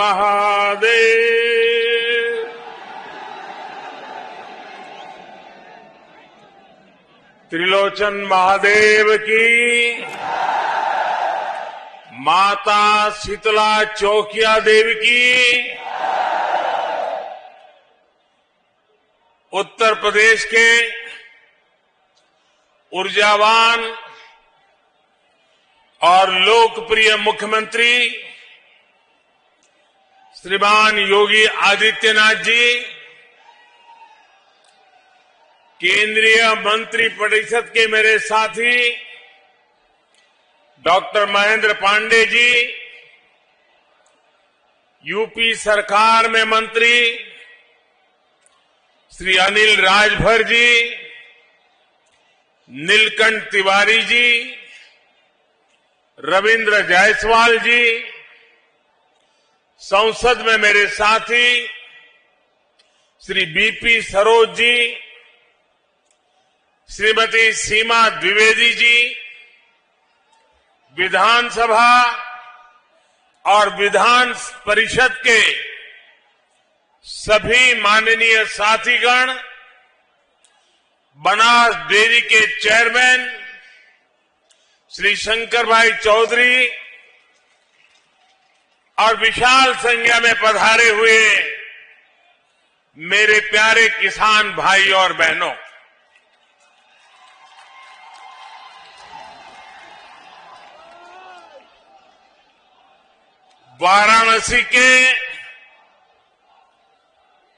महादेव। त्रिलोचन महादेव की, माता शीतला चौकिया देवी की, उत्तर प्रदेश के ऊर्जावान और लोकप्रिय मुख्यमंत्री श्रीमान योगी आदित्यनाथ जी, केंद्रीय मंत्रिपरिषद के मेरे साथी डॉक्टर महेंद्र पांडे जी, यूपी सरकार में मंत्री श्री अनिल राजभर जी, नीलकंठ तिवारी जी, रविंद्र जायसवाल जी, संसद में मेरे साथी श्री बीपी सरोज जी, श्रीमती सीमा द्विवेदी जी, विधानसभा और विधान परिषद के सभी माननीय साथीगण, बनास डेयरी के चेयरमैन श्री शंकर भाई चौधरी और विशाल संख्या में पधारे हुए मेरे प्यारे किसान भाई और बहनों, वाराणसी के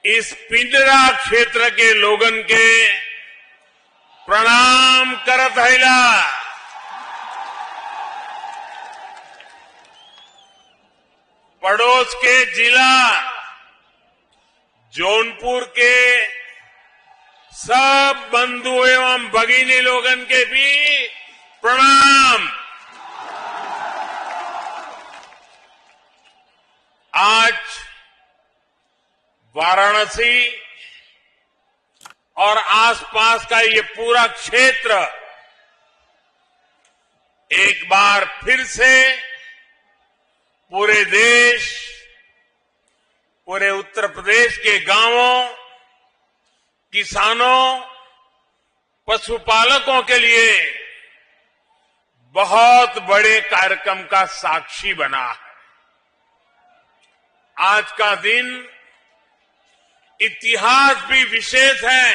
इस पिंजरा क्षेत्र के लोगन के प्रणाम करत हैला। पड़ोस के जिला जौनपुर के सब बंधु एवं भगिनी लोगन के भी प्रणाम। आज वाराणसी और आसपास का ये पूरा क्षेत्र एक बार फिर से पूरे देश, पूरे उत्तर प्रदेश के गांवों, किसानों, पशुपालकों के लिए बहुत बड़े कार्यक्रम का साक्षी बना है। आज का दिन इतिहास भी विशेष है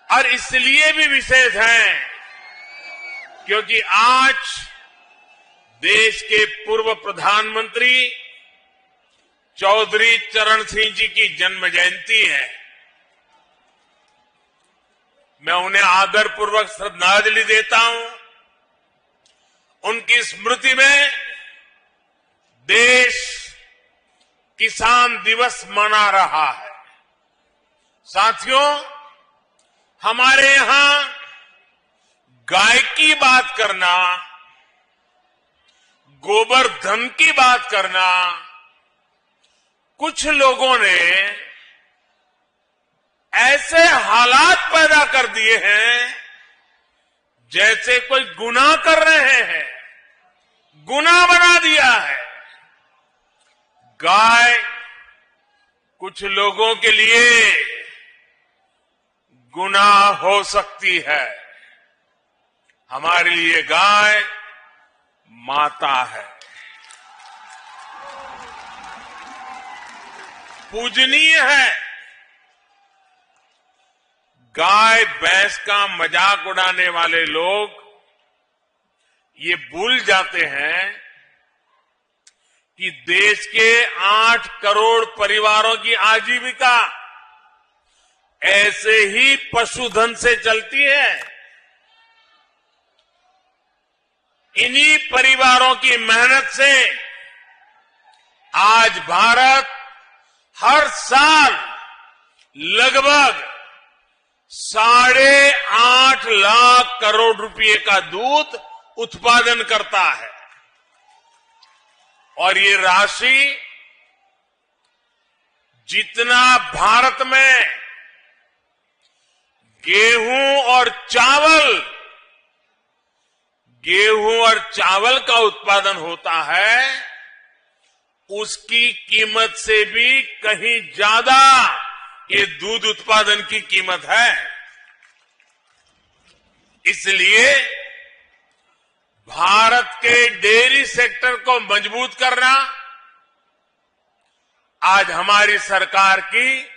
और इसलिए भी विशेष है क्योंकि आज देश के पूर्व प्रधानमंत्री चौधरी चरण सिंह जी की जन्म जयंती है। मैं उन्हें आदरपूर्वक श्रद्धांजलि देता हूं। उनकी स्मृति में देश किसान दिवस मना रहा है। साथियों, हमारे यहां गाय की बात करना, गोबर धन की बात करना, कुछ लोगों ने ऐसे हालात पैदा कर दिए हैं जैसे कोई गुनाह कर रहे हैं, गुनाह बना दिया है। गाय कुछ लोगों के लिए गुनाह हो सकती है, हमारे लिए गाय माता है, पूजनीय है। गाय भैंस का मजाक उड़ाने वाले लोग ये भूल जाते हैं कि देश के 8 करोड़ परिवारों की आजीविका ऐसे ही पशुधन से चलती है। इन्हीं परिवारों की मेहनत से आज भारत हर साल लगभग 8.5 लाख करोड़ रुपए का दूध उत्पादन करता है और ये राशि जितना भारत में गेहूं और चावल का उत्पादन होता है, उसकी कीमत से भी कहीं ज्यादा ये दूध उत्पादन की कीमत है। इसलिए भारत के डेयरी सेक्टर को मजबूत करना आज हमारी सरकार की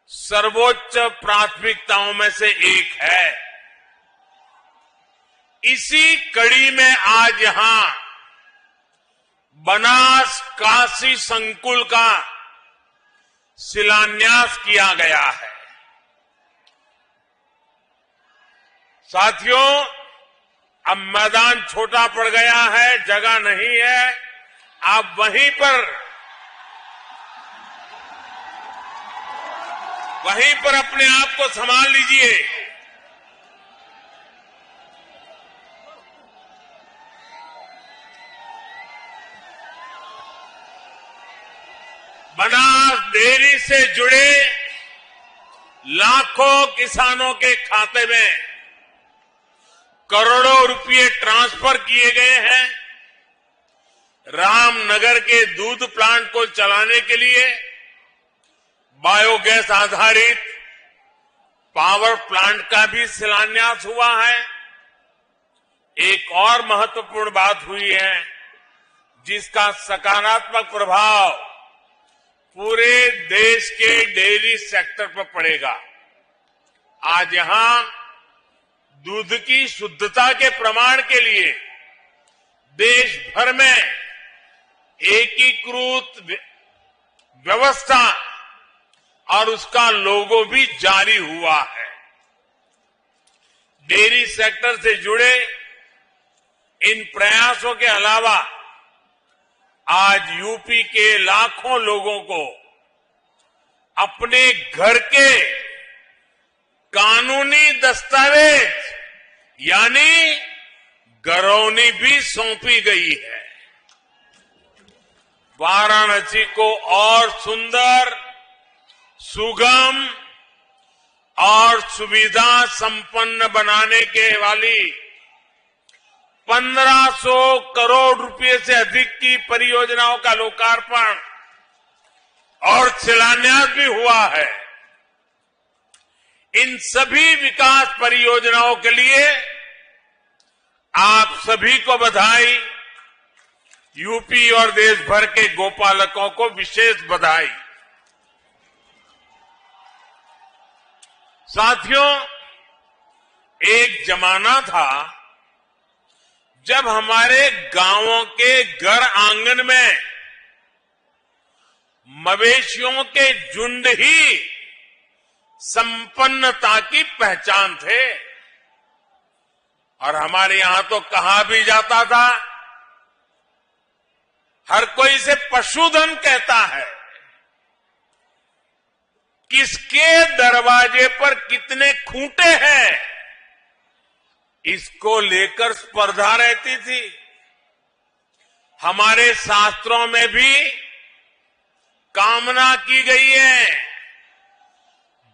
सर्वोच्च प्राथमिकताओं में से एक है। इसी कड़ी में आज यहां बनास काशी संकुल का शिलान्यास किया गया है। साथियों, अब मैदान छोटा पड़ गया है, जगह नहीं है। आप वहीं पर अपने आप को संभाल लीजिए। बनास डेयरी से जुड़े लाखों किसानों के खाते में करोड़ों रुपए ट्रांसफर किए गए हैं। रामनगर के दूध प्लांट को चलाने के लिए बायोगैस आधारित पावर प्लांट का भी शिलान्यास हुआ है। एक और महत्वपूर्ण बात हुई है जिसका सकारात्मक प्रभाव पूरे देश के डेयरी सेक्टर पर पड़ेगा। आज यहां दूध की शुद्धता के प्रमाण के लिए देश भर में एकीकृत व्यवस्था और उसका लोगो भी जारी हुआ है। डेयरी सेक्टर से जुड़े इन प्रयासों के अलावा आज यूपी के लाखों लोगों को अपने घर के कानूनी दस्तावेज यानी गरौनी भी सौंपी गई है। वाराणसी को और सुंदर, सुगम और सुविधा संपन्न बनाने के वाली 1500 करोड़ रुपए से अधिक की परियोजनाओं का लोकार्पण और शिलान्यास भी हुआ है। इन सभी विकास परियोजनाओं के लिए आप सभी को बधाई। यूपी और देश भर के गोपालकों को विशेष बधाई। साथियों, एक जमाना था जब हमारे गांवों के घर आंगन में मवेशियों के झुंड ही संपन्नता की पहचान थे। और हमारे यहां तो कहा भी जाता था, हर कोई इसे पशुधन कहता है। किसके दरवाजे पर कितने खूंटे हैं, इसको लेकर स्पर्धा रहती थी। हमारे शास्त्रों में भी कामना की गई है,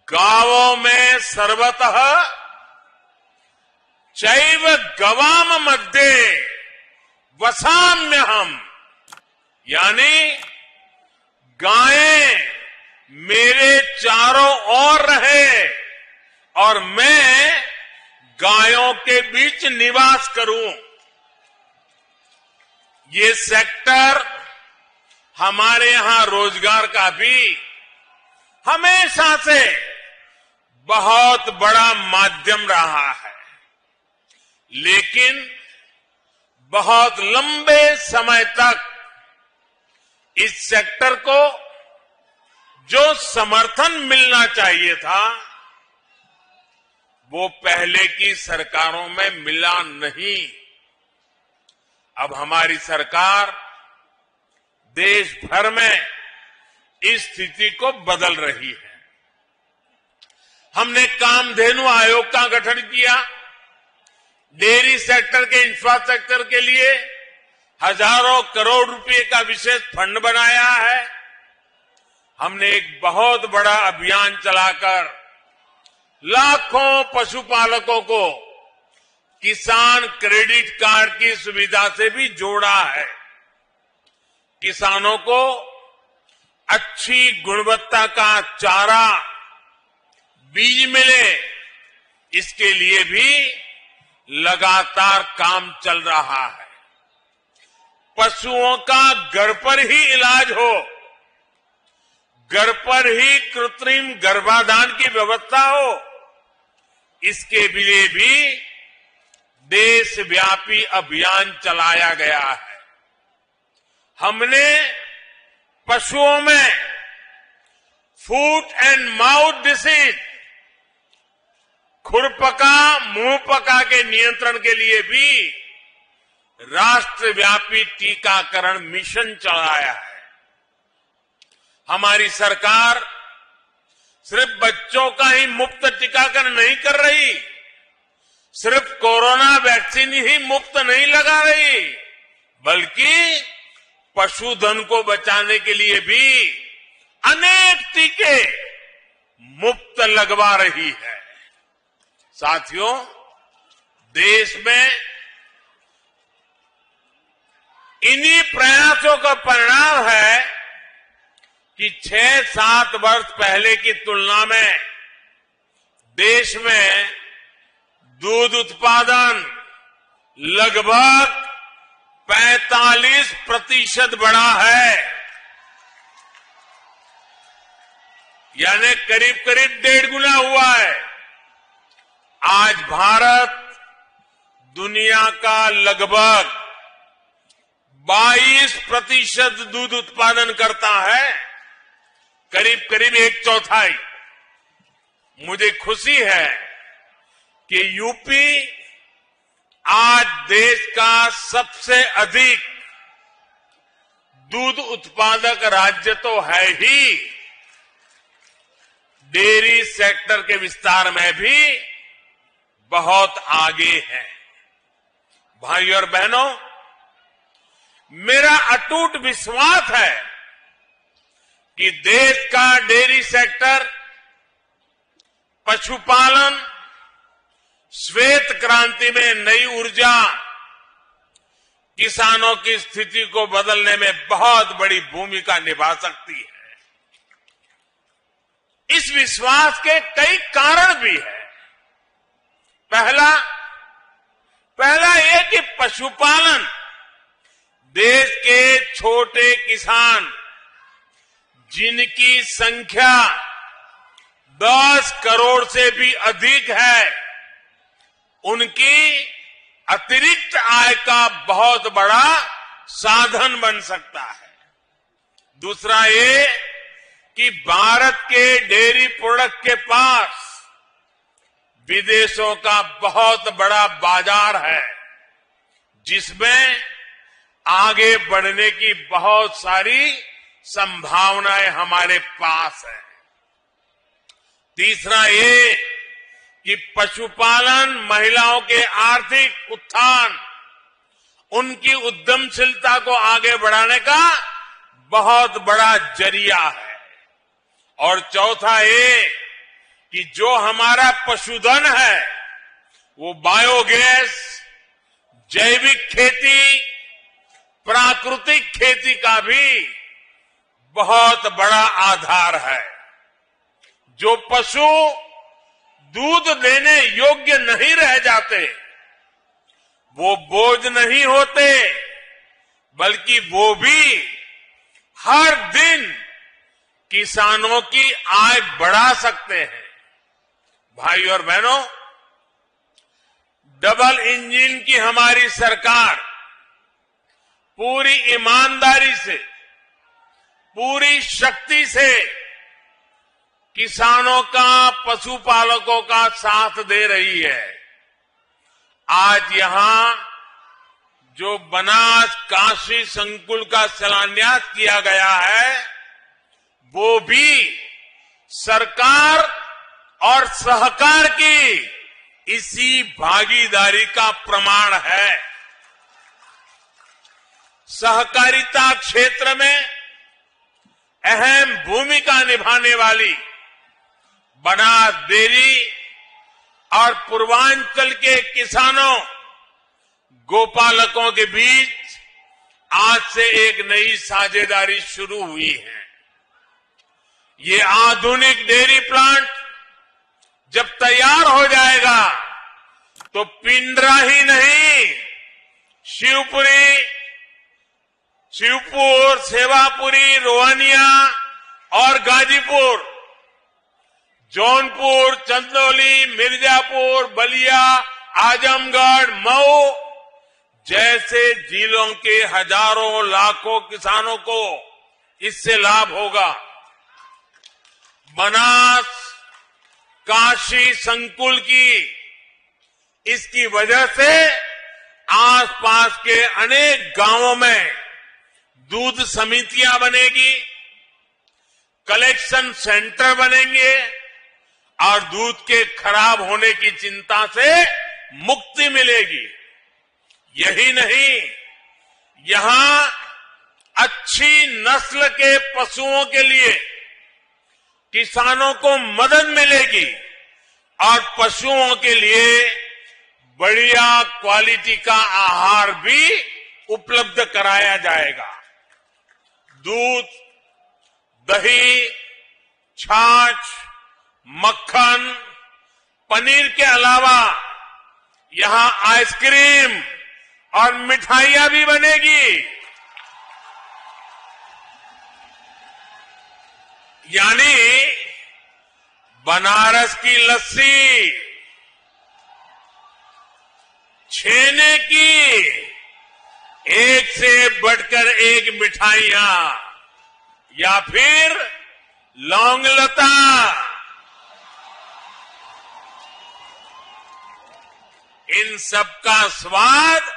गावों में सर्वतः चैव गवाम मध्ये वसाम्यहम्, यानी गायें मेरे चारों ओर रहे और मैं गायों के बीच निवास करूं। ये सेक्टर हमारे यहां रोजगार का भी हमेशा से बहुत बड़ा माध्यम रहा है। लेकिन बहुत लंबे समय तक इस सेक्टर को जो समर्थन मिलना चाहिए था वो पहले की सरकारों में मिला नहीं। अब हमारी सरकार देश भर में इस स्थिति को बदल रही है। हमने कामधेनु आयोग का गठन किया, डेयरी सेक्टर के इंफ्रास्ट्रक्चर के लिए हजारों करोड़ रुपए का विशेष फंड बनाया है। हमने एक बहुत बड़ा अभियान चलाकर लाखों पशुपालकों को किसान क्रेडिट कार्ड की सुविधा से भी जोड़ा है। किसानों को अच्छी गुणवत्ता का चारा, बीज मिले, इसके लिए भी लगातार काम चल रहा है। पशुओं का घर पर ही इलाज हो, घर पर ही कृत्रिम गर्भाधान की व्यवस्था हो, इसके लिए भी देशव्यापी अभियान चलाया गया है। हमने पशुओं में फूट एंड माउथ डिसीज, खुरपका, मुंहपका के नियंत्रण के लिए भी राष्ट्रव्यापी टीकाकरण मिशन चलाया है। हमारी सरकार सिर्फ बच्चों का ही मुफ्त टीकाकरण नहीं कर रही, सिर्फ कोरोना वैक्सीन ही मुफ्त नहीं लगा रही, बल्कि पशुधन को बचाने के लिए भी अनेक टीके मुफ्त लगवा रही है। साथियों, देश में इन्हीं प्रयासों का परिणाम है कि 6-7 वर्ष पहले की तुलना में देश में दूध उत्पादन लगभग 45% बढ़ा है, यानी करीब करीब 1.5 गुना हुआ है। आज भारत दुनिया का लगभग 22% दूध उत्पादन करता है, करीब करीब 1/4। मुझे खुशी है कि यूपी आज देश का सबसे अधिक दूध उत्पादक राज्य तो है ही, डेयरी सेक्टर के विस्तार में भी बहुत आगे है। भाइयों और बहनों, मेरा अटूट विश्वास है कि देश का डेयरी सेक्टर, पशुपालन, श्वेत क्रांति में नई ऊर्जा, किसानों की स्थिति को बदलने में बहुत बड़ी भूमिका निभा सकती है। इस विश्वास के कई कारण भी हैं। पहला ये कि पशुपालन देश के छोटे किसान, जिनकी संख्या 10 करोड़ से भी अधिक है, उनकी अतिरिक्त आय का बहुत बड़ा साधन बन सकता है। दूसरा ये कि भारत के डेयरी प्रोडक्ट के पास विदेशों का बहुत बड़ा बाजार है, जिसमें आगे बढ़ने की बहुत सारी संभावनाएं हमारे पास है। तीसरा ये कि पशुपालन महिलाओं के आर्थिक उत्थान, उनकी उद्यमशीलता को आगे बढ़ाने का बहुत बड़ा जरिया है। और चौथा ये कि जो हमारा पशुधन है वो बायोगैस, जैविक खेती, प्राकृतिक खेती का भी बहुत बड़ा आधार है। जो पशु दूध देने योग्य नहीं रह जाते, वो बोझ नहीं होते, बल्कि वो भी हर दिन किसानों की आय बढ़ा सकते हैं। भाइयों और बहनों, डबल इंजन की हमारी सरकार पूरी ईमानदारी से, पूरी शक्ति से किसानों का, पशुपालकों का साथ दे रही है। आज यहां जो बनास काशी संकुल का शिलान्यास किया गया है, वो भी सरकार और सहकार की इसी भागीदारी का प्रमाण है। सहकारिता क्षेत्र में अहम भूमिका निभाने वाली बनास डेयरी और पूर्वांचल के किसानों, गोपालकों के बीच आज से एक नई साझेदारी शुरू हुई है। ये आधुनिक डेयरी प्लांट जब तैयार हो जाएगा तो पिंडरा ही नहीं, शिवपुर, सेवापुरी, रोहनिया और गाजीपुर, जौनपुर, चंदौली, मिर्जापुर, बलिया, आजमगढ़, मऊ जैसे जिलों के हजारों लाखों किसानों को इससे लाभ होगा। बनास, काशी संकुल की इसकी वजह से आसपास के अनेक गांवों में दूध समितियां बनेगी, कलेक्शन सेंटर बनेंगे और दूध के खराब होने की चिंता से मुक्ति मिलेगी। यही नहीं, यहां अच्छी नस्ल के पशुओं के लिए किसानों को मदद मिलेगी और पशुओं के लिए बढ़िया क्वालिटी का आहार भी उपलब्ध कराया जाएगा। दूध, दही, छाछ, मक्खन, पनीर के अलावा यहां आइसक्रीम और मिठाइयां भी बनेगी। यानी बनारस की लस्सी, छेने की एक से बढ़कर एक मिठाइयां, या फिर लौंगलता, इन सब का स्वाद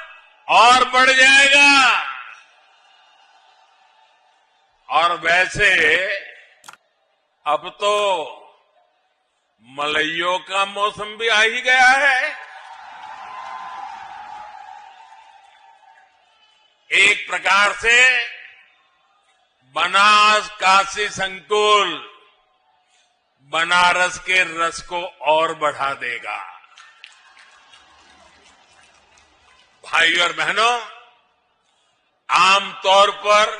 और बढ़ जाएगा। और वैसे अब तो मलइयों का मौसम भी आ ही गया है। एक प्रकार से बनास काशी संकुल बनारस के रस को और बढ़ा देगा। भाइयों और बहनों, आमतौर पर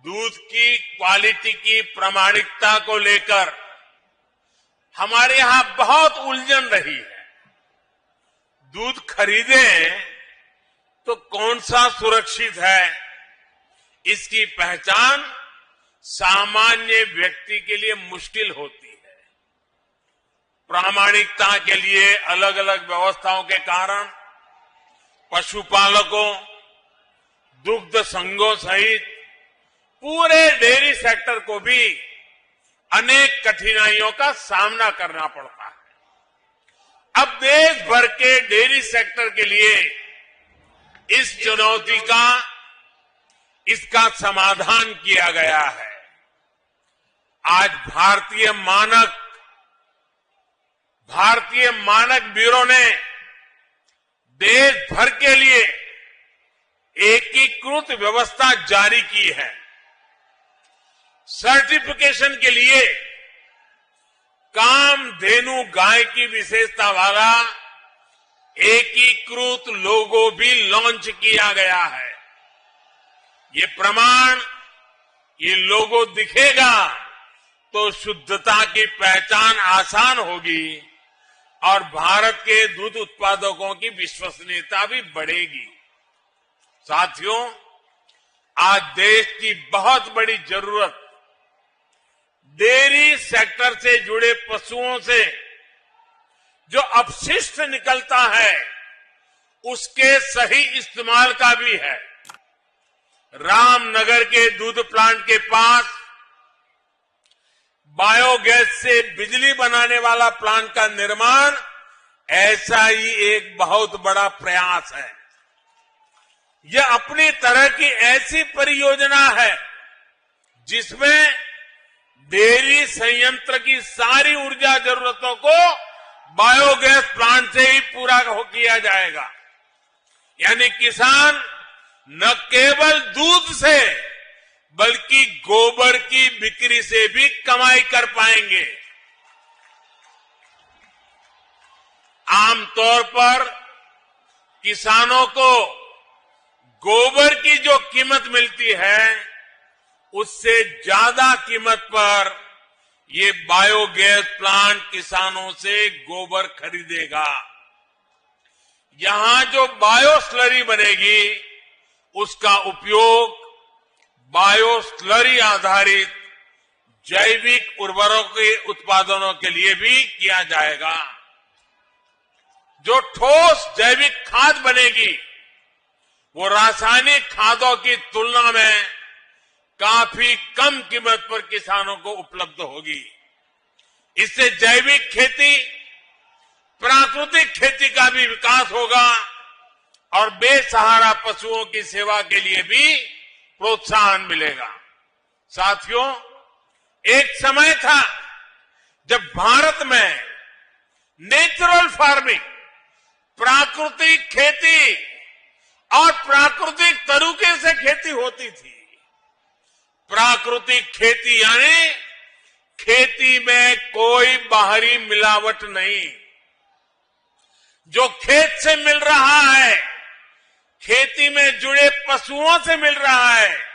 दूध की क्वालिटी की प्रामाणिकता को लेकर हमारे यहां बहुत उलझन रही है। दूध खरीदें तो कौन सा सुरक्षित है, इसकी पहचान सामान्य व्यक्ति के लिए मुश्किल होती है। प्रामाणिकता के लिए अलग अलग व्यवस्थाओं के कारण पशुपालकों, दुग्ध संघों सहित पूरे डेयरी सेक्टर को भी अनेक कठिनाइयों का सामना करना पड़ता है। अब देश भर के डेयरी सेक्टर के लिए इस चुनौती का, इसका समाधान किया गया है। आज भारतीय मानक ब्यूरो ने देश भर के लिए एकीकृत व्यवस्था जारी की है। सर्टिफिकेशन के लिए कामधेनु गाय की विशेषता वाला एकीकृत लोगो भी लॉन्च किया गया है। ये प्रमाण, ये लोगो दिखेगा तो शुद्धता की पहचान आसान होगी और भारत के दूध उत्पादकों की विश्वसनीयता भी बढ़ेगी। साथियों, आज देश की बहुत बड़ी जरूरत डेयरी सेक्टर से जुड़े पशुओं से जो अपशिष्ट निकलता है उसके सही इस्तेमाल का भी है। रामनगर के दूध प्लांट के पास बायोगैस से बिजली बनाने वाला प्लांट का निर्माण ऐसा ही एक बहुत बड़ा प्रयास है। यह अपनी तरह की ऐसी परियोजना है जिसमें डेयरी संयंत्र की सारी ऊर्जा जरूरतों को बायोगैस प्लांट से ही पूरा किया जाएगा। यानी किसान न केवल दूध से बल्कि गोबर की बिक्री से भी कमाई कर पाएंगे। आमतौर पर किसानों को गोबर की जो कीमत मिलती है उससे ज्यादा कीमत पर ये बायोगैस प्लांट किसानों से गोबर खरीदेगा। यहां जो बायो स्लरी बनेगी उसका उपयोग बायो स्लरी आधारित जैविक उर्वरकों के उत्पादनों के लिए भी किया जाएगा। जो ठोस जैविक खाद बनेगी वो रासायनिक खादों की तुलना में काफी कम कीमत पर किसानों को उपलब्ध होगी। इससे जैविक खेती, प्राकृतिक खेती का भी विकास होगा और बेसहारा पशुओं की सेवा के लिए भी प्रोत्साहन मिलेगा। साथियों, एक समय था जब भारत में नेचुरल फार्मिंग, प्राकृतिक खेती और प्राकृतिक तरीके से खेती होती थी। प्राकृतिक खेती यानी खेती में कोई बाहरी मिलावट नहीं। जो खेत से मिल रहा है, खेती में जुड़े पशुओं से मिल रहा है,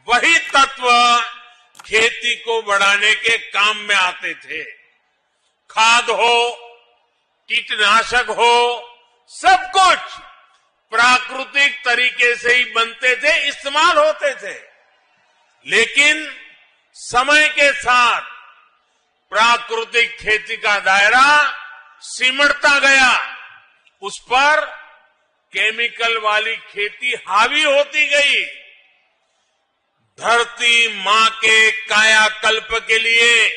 वही तत्व खेती को बढ़ाने के काम में आते थे। खाद हो, कीटनाशक हो, सब कुछ प्राकृतिक तरीके से ही बनते थे, इस्तेमाल होते थे। लेकिन समय के साथ प्राकृतिक खेती का दायरा सिमटता गया, उस पर केमिकल वाली खेती हावी होती गई। धरती मां के कायाकल्प के लिए,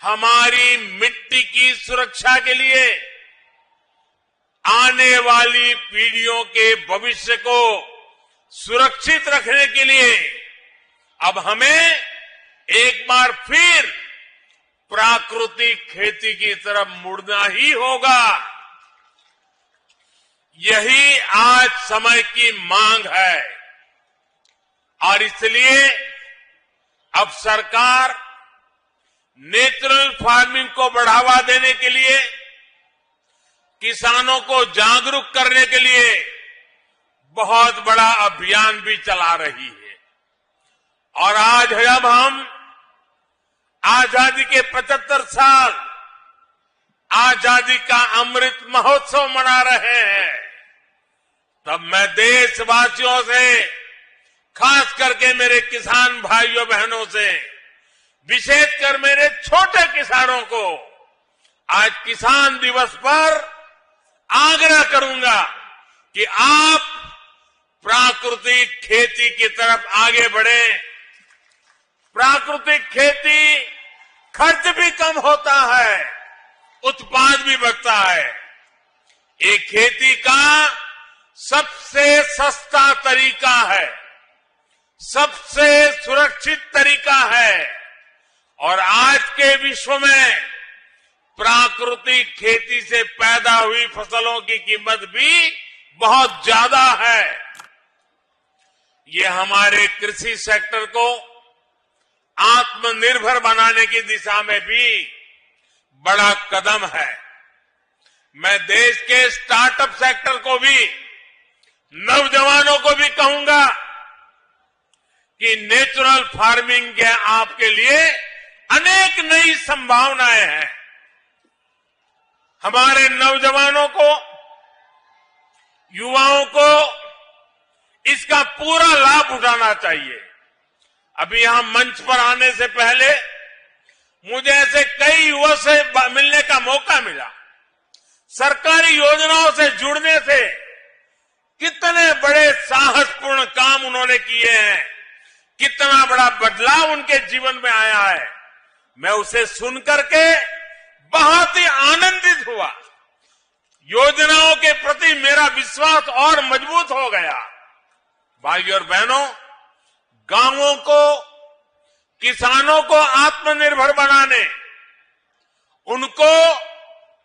हमारी मिट्टी की सुरक्षा के लिए, आने वाली पीढ़ियों के भविष्य को सुरक्षित रखने के लिए अब हमें एक बार फिर प्राकृतिक खेती की तरफ मुड़ना ही होगा। यही आज समय की मांग है और इसलिए अब सरकार नेचुरल फार्मिंग को बढ़ावा देने के लिए, किसानों को जागरूक करने के लिए बहुत बड़ा अभियान भी चला रही है। और आज जब हम आजादी के 75 साल आजादी का अमृत महोत्सव मना रहे हैं, तब मैं देशवासियों से, खास करके मेरे किसान भाइयों बहनों से, विशेषकर मेरे छोटे किसानों को आज किसान दिवस पर आग्रह करूंगा कि आप प्राकृतिक खेती की तरफ आगे बढ़ें। प्राकृतिक खेती खर्च भी कम होता है, उत्पाद भी बढ़ता है। ये खेती का सबसे सस्ता तरीका है, सबसे सुरक्षित तरीका है और आज के विश्व में प्राकृतिक खेती से पैदा हुई फसलों की कीमत भी बहुत ज्यादा है। ये हमारे कृषि सेक्टर को आत्मनिर्भर बनाने की दिशा में भी बड़ा कदम है। मैं देश के स्टार्टअप सेक्टर को भी, नौजवानों को भी कहूंगा कि नेचुरल फार्मिंग के आपके लिए अनेक नई संभावनाएं हैं। हमारे नौजवानों को, युवाओं को इसका पूरा लाभ उठाना चाहिए। अभी यहां मंच पर आने से पहले मुझे ऐसे कई युवा से मिलने का मौका मिला। सरकारी योजनाओं से जुड़ने से कितने बड़े साहसपूर्ण काम उन्होंने किए हैं, कितना बड़ा बदलाव उनके जीवन में आया है। मैं उसे सुनकर के बहुत ही आनंदित हुआ। योजनाओं के प्रति मेरा विश्वास और मजबूत हो गया। भाइयों और बहनों, गांवों को, किसानों को आत्मनिर्भर बनाने, उनको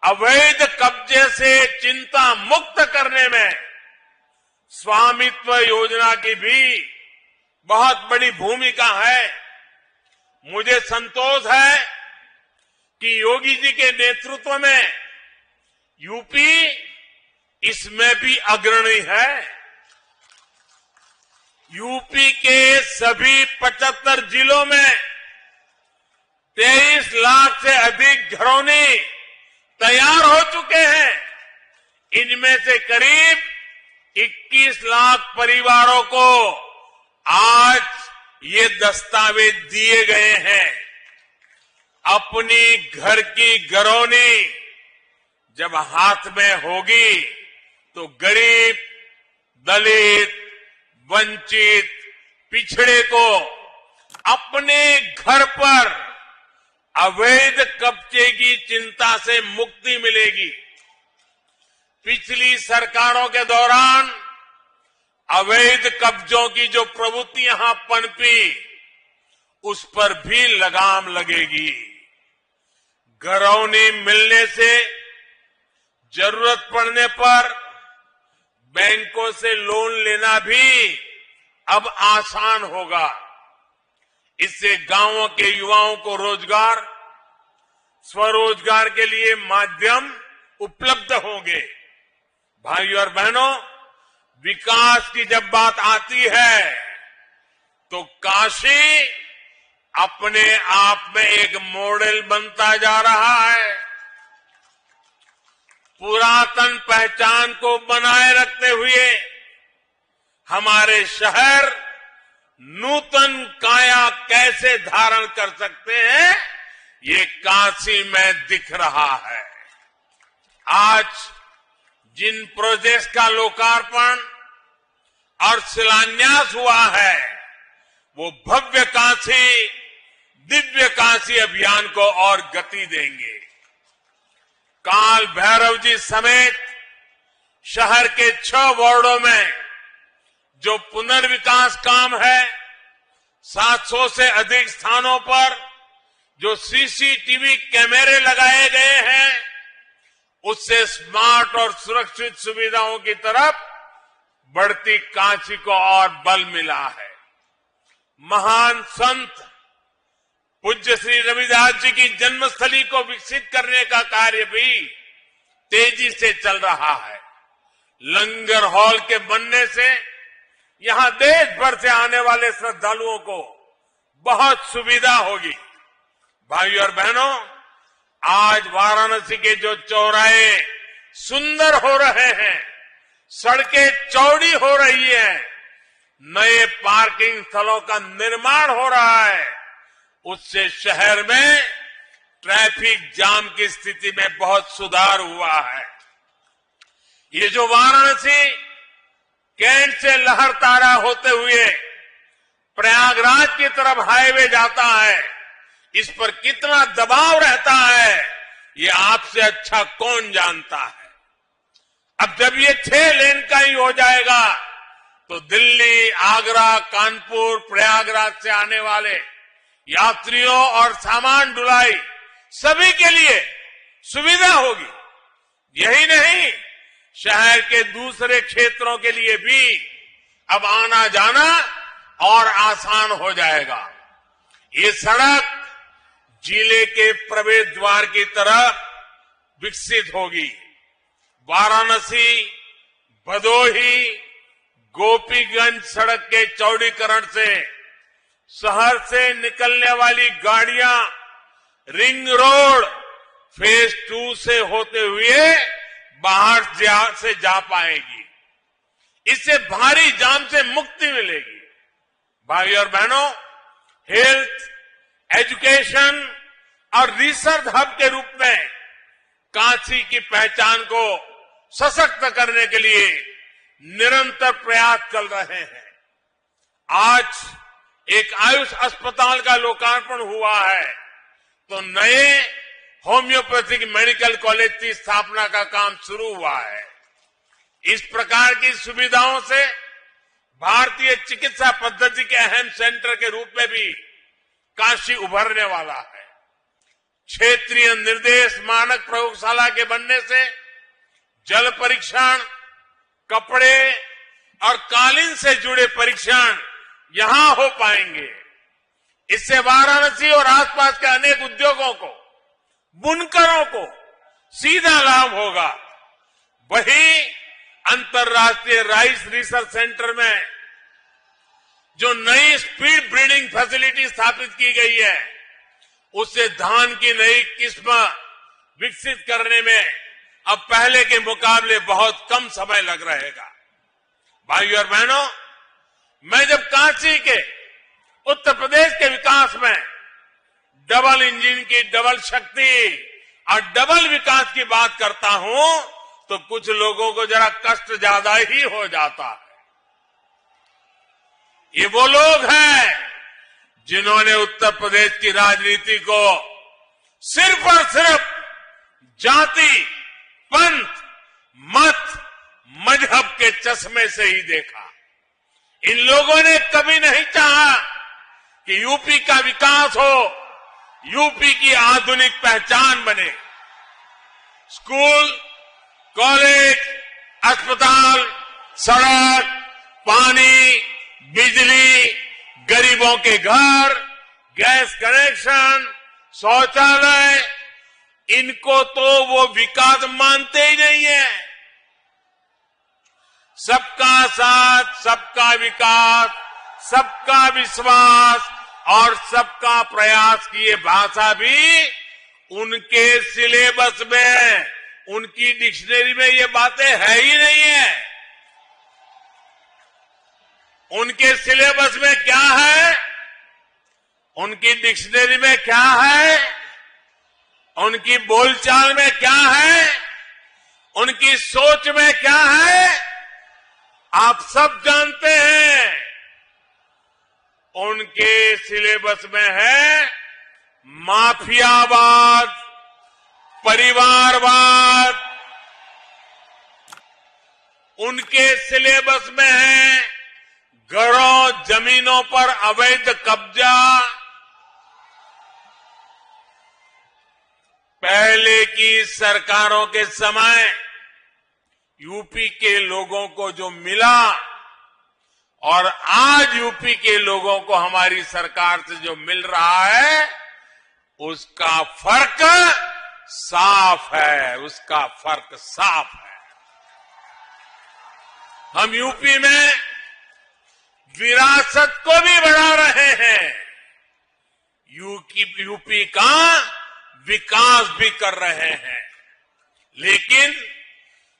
अवैध कब्जे से चिंता मुक्त करने में स्वामित्व योजना की भी बहुत बड़ी भूमिका है। मुझे संतोष है कि योगी जी के नेतृत्व में यूपी इसमें भी अग्रणी है। यूपी के सभी 75 जिलों में 23 लाख से अधिक घरौनी तैयार हो चुके हैं। इनमें से करीब 21 लाख परिवारों को आज ये दस्तावेज दिए गए हैं। अपनी घर की घरौनी जब हाथ में होगी तो गरीब, दलित, वंचित, पिछड़े को अपने घर पर अवैध कब्जे की चिंता से मुक्ति मिलेगी। पिछली सरकारों के दौरान अवैध कब्जों की जो प्रवृत्ति यहां पनपी, उस पर भी लगाम लगेगी। घरौनी मिलने से जरूरत पड़ने पर बैंकों से लोन लेना भी अब आसान होगा। इससे गांवों के युवाओं को रोजगार, स्वरोजगार के लिए माध्यम उपलब्ध होंगे। भाइयों और बहनों, विकास की जब बात आती है तो काशी अपने आप में एक मॉडल बनता जा रहा है। पुरातन पहचान को बनाए रखते हुए हमारे शहर नूतन काया कैसे धारण कर सकते हैं, ये काशी में दिख रहा है। आज जिन प्रोजेक्ट्स का लोकार्पण और शिलान्यास हुआ है, वो भव्य काशी, दिव्य काशी अभियान को और गति देंगे। काल भैरव जी समेत शहर के 6 वार्डों में जो पुनर्विकास काम है, 700 से अधिक स्थानों पर जो सीसीटीवी कैमरे लगाए गए हैं, उससे स्मार्ट और सुरक्षित सुविधाओं की तरफ बढ़ती काशी को और बल मिला है। महान संत पूज्य श्री रविदास जी की जन्मस्थली को विकसित करने का कार्य भी तेजी से चल रहा है। लंगर हॉल के बनने से यहां देश भर से आने वाले श्रद्धालुओं को बहुत सुविधा होगी। भाइयों और बहनों, आज वाराणसी के जो चौराहे सुंदर हो रहे हैं, सड़कें चौड़ी हो रही हैं, नए पार्किंग स्थलों का निर्माण हो रहा है, उससे शहर में ट्रैफिक जाम की स्थिति में बहुत सुधार हुआ है। ये जो वाराणसी कैंट से लहरतारा होते हुए प्रयागराज की तरफ हाईवे जाता है, इस पर कितना दबाव रहता है, ये आपसे अच्छा कौन जानता है। अब जब ये 6 लेन का ही हो जाएगा तो दिल्ली, आगरा, कानपुर, प्रयागराज से आने वाले यात्रियों और सामान ढुलाई सभी के लिए सुविधा होगी। यही नहीं, शहर के दूसरे क्षेत्रों के लिए भी अब आना जाना और आसान हो जाएगा। ये सड़क जिले के प्रवेश द्वार की तरफ विकसित होगी। वाराणसी, भदोही, गोपीगंज सड़क के चौड़ीकरण से शहर से निकलने वाली गाड़ियां रिंग रोड फेज 2 से होते हुए बाहर से जा पाएगी। इससे भारी जाम से मुक्ति मिलेगी। भाइयों और बहनों, हेल्थ, एजुकेशन और रिसर्च हब के रूप में काशी की पहचान को सशक्त करने के लिए निरंतर प्रयास चल रहे हैं। आज एक आयुष अस्पताल का लोकार्पण हुआ है, तो नए होम्योपैथिक मेडिकल कॉलेज की स्थापना का काम शुरू हुआ है। इस प्रकार की सुविधाओं से भारतीय चिकित्सा पद्धति के अहम सेंटर के रूप में भी काशी उभरने वाला है। क्षेत्रीय निर्देश मानक प्रयोगशाला के बनने से जल परीक्षण, कपड़े और कालीन से जुड़े परीक्षण यहां हो पाएंगे। इससे वाराणसी और आसपास के अनेक उद्योगों को, बुनकरों को सीधा लाभ होगा। वहीं अंतर्राष्ट्रीय राइस रिसर्च सेंटर में जो नई स्पीड ब्रीडिंग फैसिलिटी स्थापित की गई है, उससे धान की नई किस्म विकसित करने में अब पहले के मुकाबले बहुत कम समय लग रहेगा। भाइयों और बहनों, मैं जब काशी के उत्तर प्रदेश के विकास में डबल इंजन की डबल शक्ति और डबल विकास की बात करता हूं तो कुछ लोगों को जरा कष्ट ज्यादा ही हो जाता है। ये वो लोग हैं जिन्होंने उत्तर प्रदेश की राजनीति को सिर्फ और सिर्फ जाति, पंथ, मत, मजहब के चश्मे से ही देखा। इन लोगों ने कभी नहीं चाहा कि यूपी का विकास हो, यूपी की आधुनिक पहचान बने। स्कूल, कॉलेज, अस्पताल, सड़क, पानी, बिजली, गरीबों के घर, गैस कनेक्शन, शौचालय, इनको तो वो विकास मानते ही नहीं है। सबका साथ, सबका विकास, सबका विश्वास और सबका प्रयास की ये भाषा भी उनके सिलेबस में, उनकी डिक्शनरी में ये बातें है ही नहीं है। उनके सिलेबस में क्या है, उनकी डिक्शनरी में क्या है, उनकी बोलचाल में क्या है, उनकी सोच में क्या है, आप सब जानते हैं। उनके सिलेबस में है माफियावाद, परिवारवाद। उनके सिलेबस में है घरों, जमीनों पर अवैध कब्जा। पहले की सरकारों के समय यूपी के लोगों को जो मिला और आज यूपी के लोगों को हमारी सरकार से जो मिल रहा है, उसका फर्क साफ है, उसका फर्क साफ है। हम यूपी में विरासत को भी बढ़ा रहे हैं, यूपी का विकास भी कर रहे हैं। लेकिन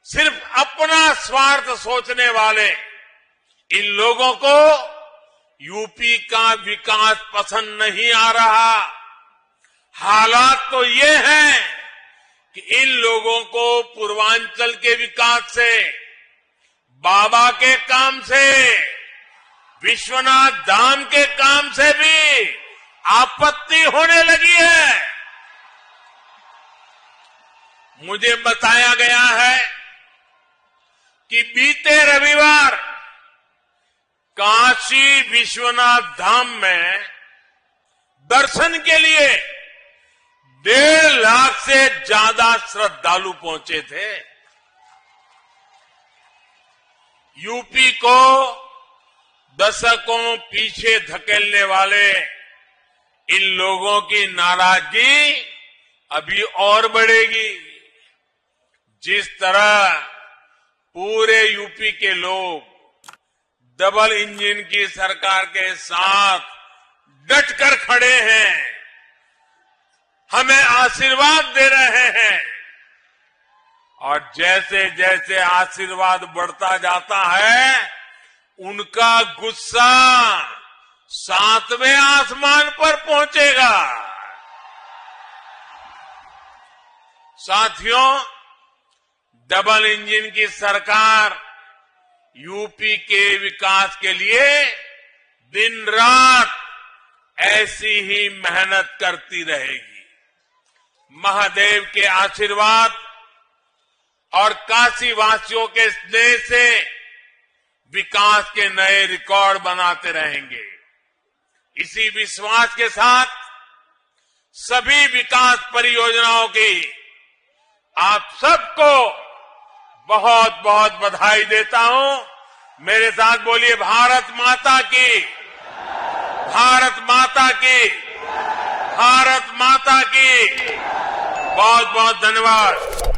सिर्फ अपना स्वार्थ सोचने वाले इन लोगों को यूपी का विकास पसंद नहीं आ रहा। हालात तो ये हैं कि इन लोगों को पूर्वांचल के विकास से, बाबा के काम से, विश्वनाथ धाम के काम से भी आपत्ति होने लगी है। मुझे बताया गया है कि बीते रविवार काशी विश्वनाथ धाम में दर्शन के लिए 1.5 लाख से ज्यादा श्रद्धालु पहुंचे थे। यूपी को दशकों पीछे धकेलने वाले इन लोगों की नाराजगी अभी और बढ़ेगी। जिस तरह पूरे यूपी के लोग डबल इंजन की सरकार के साथ डटकर खड़े हैं, हमें आशीर्वाद दे रहे हैं, और जैसे जैसे आशीर्वाद बढ़ता जाता है, उनका गुस्सा 7वें आसमान पर पहुंचेगा। साथियों, डबल इंजन की सरकार यूपी के विकास के लिए दिन रात ऐसी ही मेहनत करती रहेगी। महादेव के आशीर्वाद और काशी वासियों के स्नेह से विकास के नए रिकॉर्ड बनाते रहेंगे। इसी विश्वास के साथ सभी विकास परियोजनाओं की आप सबको बहुत बहुत बधाई देता हूं। मेरे साथ बोलिए भारत माता की, भारत माता की, भारत माता की। बहुत बहुत धन्यवाद।